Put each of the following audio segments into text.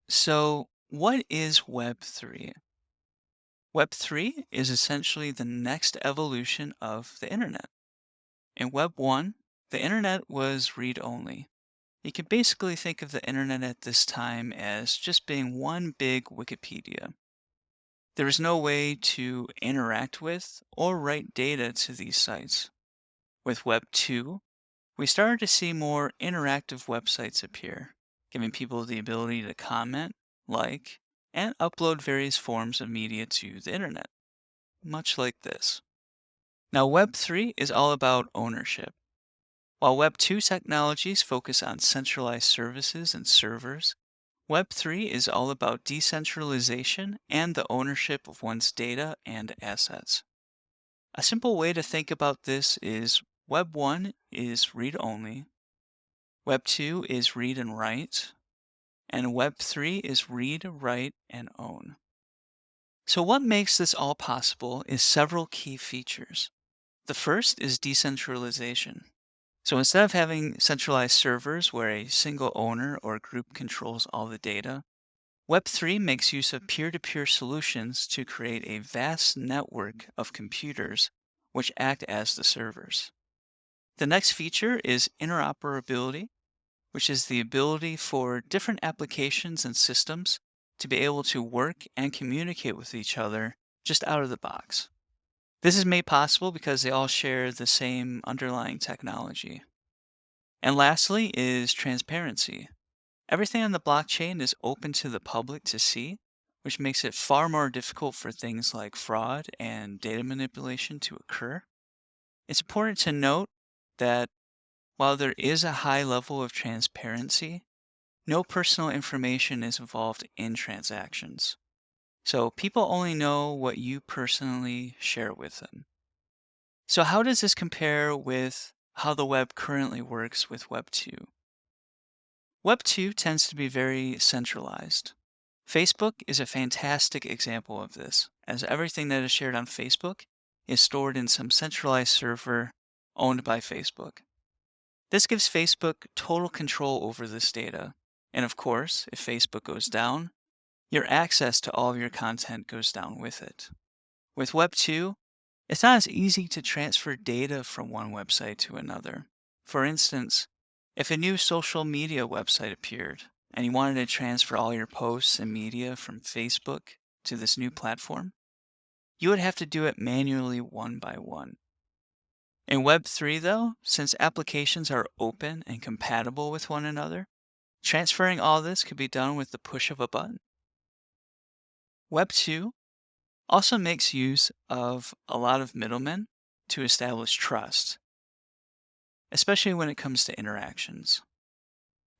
So, what is Web3? Web3 is essentially the next evolution of the internet. In Web 1, the internet was read only. You can basically think of the internet at this time as just being one big Wikipedia. There was no way to interact with or write data to these sites. With Web 2, we started to see more interactive websites appear, giving people the ability to comment, like, and upload various forms of media to the internet, much like this. Now, Web 3 is all about ownership. While Web 2 technologies focus on centralized services and servers, Web 3 is all about decentralization and the ownership of one's data and assets. A simple way to think about this is Web 1 is read only, Web 2 is read and write, and Web 3 is read, write, and own. So, what makes this all possible is several key features. The first is decentralization. So, instead of having centralized servers where a single owner or group controls all the data, Web3 makes use of peer to peer solutions to create a vast network of computers which act as the servers. The next feature is interoperability, which is the ability for different applications and systems to be able to work and communicate with each other just out of the box. This is made possible because they all share the same underlying technology. And lastly is transparency. Everything on the blockchain is open to the public to see, which makes it far more difficult for things like fraud and data manipulation to occur. It's important to note that while there is a high level of transparency, no personal information is involved in transactions. So people only know what you personally share with them. So how does this compare with how the web currently works with Web 2? Web 2 tends to be very centralized. Facebook is a fantastic example of this, as everything that is shared on Facebook is stored in some centralized server owned by Facebook. This gives Facebook total control over this data. And of course, if Facebook goes down, your access to all of your content goes down with it. With Web 2, it's not as easy to transfer data from one website to another. For instance, if a new social media website appeared and you wanted to transfer all your posts and media from Facebook to this new platform, you would have to do it manually one by one. In Web3, though, since applications are open and compatible with one another, transferring all this could be done with the push of a button. Web 2 also makes use of a lot of middlemen to establish trust, especially when it comes to interactions.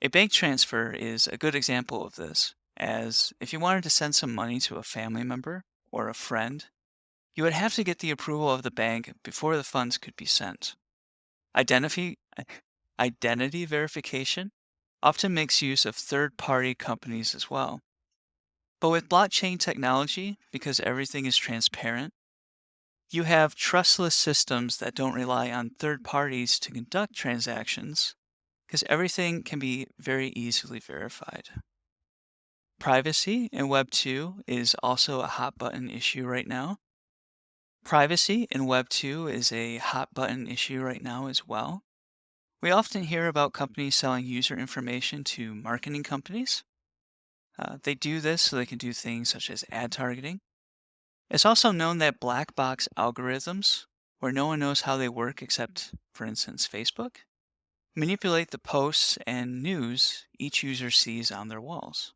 A bank transfer is a good example of this, as if you wanted to send some money to a family member or a friend, you would have to get the approval of the bank before the funds could be sent. Identity, identity verification often makes use of third party companies as well. But with blockchain technology, because everything is transparent, you have trustless systems that don't rely on third parties to conduct transactions because everything can be very easily verified. Privacy in Web 2 is also a hot button issue right now. Privacy in Web 2 is a hot button issue right now as well. We often hear about companies selling user information to marketing companies. They do this so they can do things such as ad targeting. It's also known that black box algorithms, where no one knows how they work except, for instance, Facebook, manipulate the posts and news each user sees on their walls.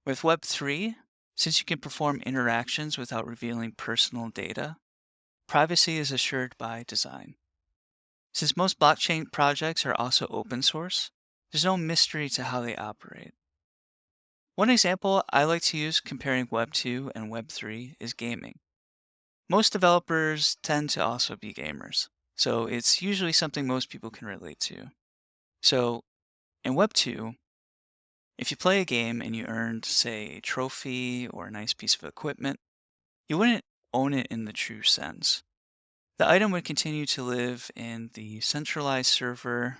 With Web3, since you can perform interactions without revealing personal data, privacy is assured by design. Since most blockchain projects are also open source, there's no mystery to how they operate. One example I like to use comparing Web 2 and Web 3 is gaming. Most developers tend to also be gamers, so it's usually something most people can relate to. So, in Web 2, if you play a game and you earned, say, a trophy or a nice piece of equipment, you wouldn't own it in the true sense. The item would continue to live in the centralized server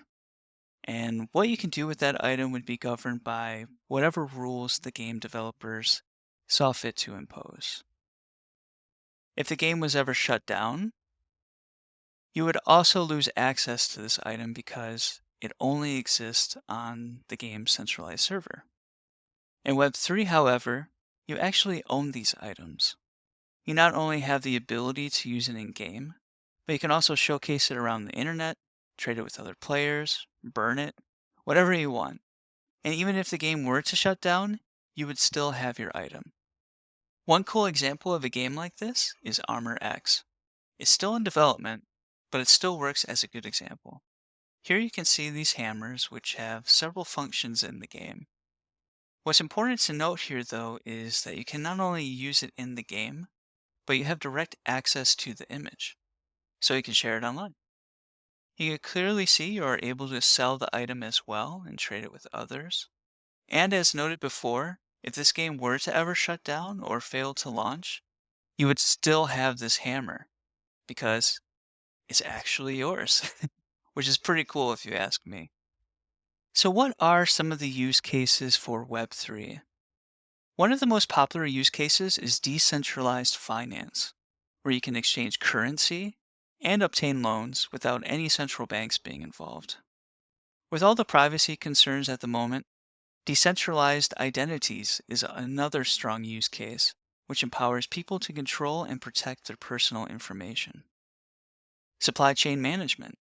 And what you can do with that item would be governed by whatever rules the game developers saw fit to impose. If the game was ever shut down, you would also lose access to this item because it only exists on the game's centralized server. In Web3, however, you actually own these items. You not only have the ability to use it in game, but you can also showcase it around the internet, trade it with other players, burn it, whatever you want. And even if the game were to shut down, you would still have your item. One cool example of a game like this is Armor X. It's still in development, but it still works as a good example. Here you can see these hammers, which have several functions in the game. What's important to note here, though, is that you can not only use it in the game, but you have direct access to the image, so you can share it online. You can clearly see you are able to sell the item as well and trade it with others. And as noted before, if this game were to ever shut down or fail to launch, you would still have this hammer because it's actually yours, which is pretty cool if you ask me. So what are some of the use cases for Web3? One of the most popular use cases is decentralized finance, where you can exchange currency and obtain loans without any central banks being involved. With all the privacy concerns at the moment, decentralized identities is another strong use case, which empowers people to control and protect their personal information. Supply chain management.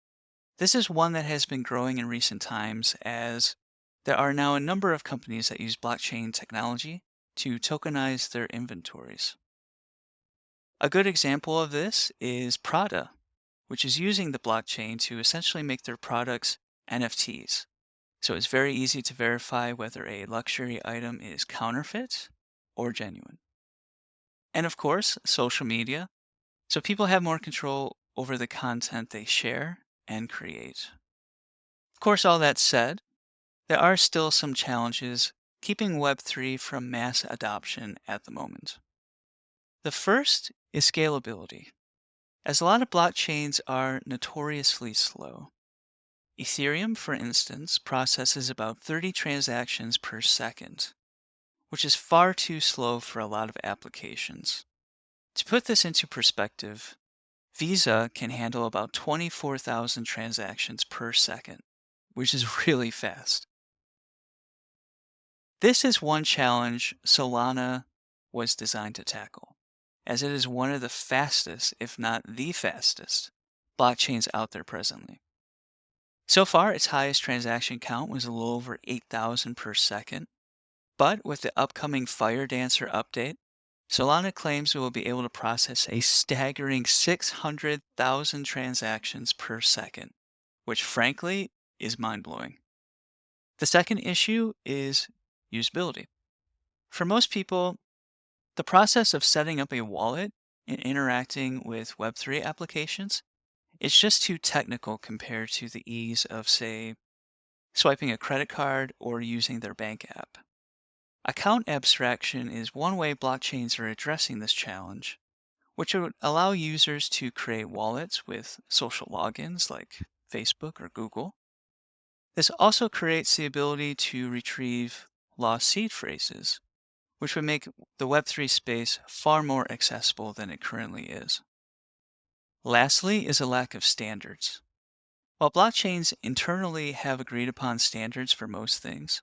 This is one that has been growing in recent times as there are now a number of companies that use blockchain technology to tokenize their inventories. A good example of this is Prada, which is using the blockchain to essentially make their products NFTs. So it's very easy to verify whether a luxury item is counterfeit or genuine. And of course, social media. So people have more control over the content they share and create. Of course, all that said, there are still some challenges keeping Web3 from mass adoption at the moment. The first is scalability, as a lot of blockchains are notoriously slow. Ethereum, for instance, processes about 30 transactions per second, which is far too slow for a lot of applications. To put this into perspective, Visa can handle about 24,000 transactions per second, which is really fast. This is one challenge Solana was designed to tackle, as it is one of the fastest, if not the fastest, blockchains out there presently. So far, its highest transaction count was a little over 8,000 per second, but with the upcoming Fire Dancer update, Solana claims it will be able to process a staggering 600,000 transactions per second, which frankly is mind-blowing. The second issue is usability. For most people, the process of setting up a wallet and interacting with Web3 applications is just too technical compared to the ease of, say, swiping a credit card or using their bank app. Account abstraction is one way blockchains are addressing this challenge, which would allow users to create wallets with social logins like Facebook or Google. This also creates the ability to retrieve lost seed phrases, which would make the Web3 space far more accessible than it currently is. Lastly is a lack of standards. While blockchains internally have agreed upon standards for most things,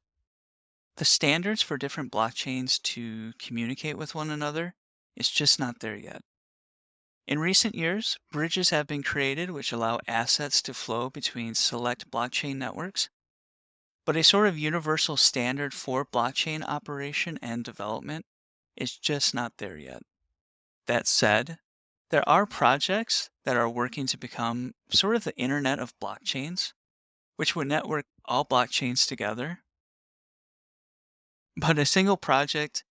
the standards for different blockchains to communicate with one another is just not there yet. In recent years, bridges have been created which allow assets to flow between select blockchain networks, but a sort of universal standard for blockchain operation and development is just not there yet. That said, there are projects that are working to become sort of the internet of blockchains, which would network all blockchains together. But a single project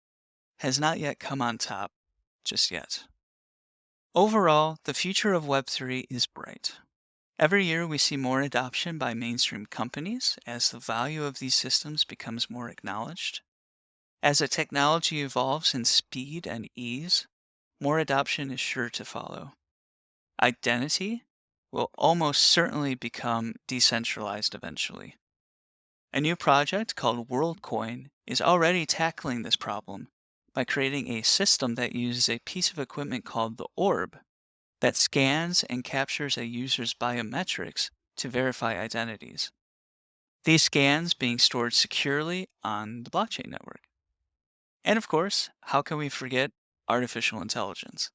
has not yet come on top just yet. Overall, the future of Web3 is bright. Every year we see more adoption by mainstream companies as the value of these systems becomes more acknowledged. As the technology evolves in speed and ease, more adoption is sure to follow. Identity will almost certainly become decentralized eventually. A new project called WorldCoin is already tackling this problem by creating a system that uses a piece of equipment called the orb that scans and captures a user's biometrics to verify identities. These scans being stored securely on the blockchain network. And of course, how can we forget artificial intelligence?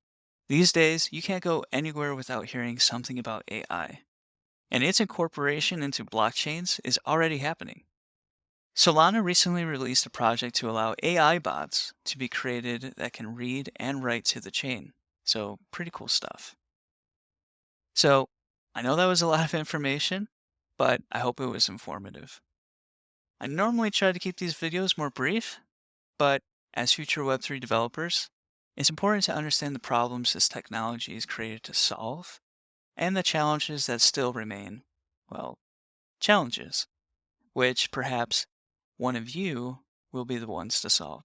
These days, you can't go anywhere without hearing something about AI, and its incorporation into blockchains is already happening. Solana recently released a project to allow AI bots to be created that can read and write to the chain. So, pretty cool stuff. So, I know that was a lot of information, but I hope it was informative. I normally try to keep these videos more brief, but as future Web3 developers, it's important to understand the problems this technology is created to solve and the challenges that still remain. Well, challenges, which perhaps one of you will be the ones to solve.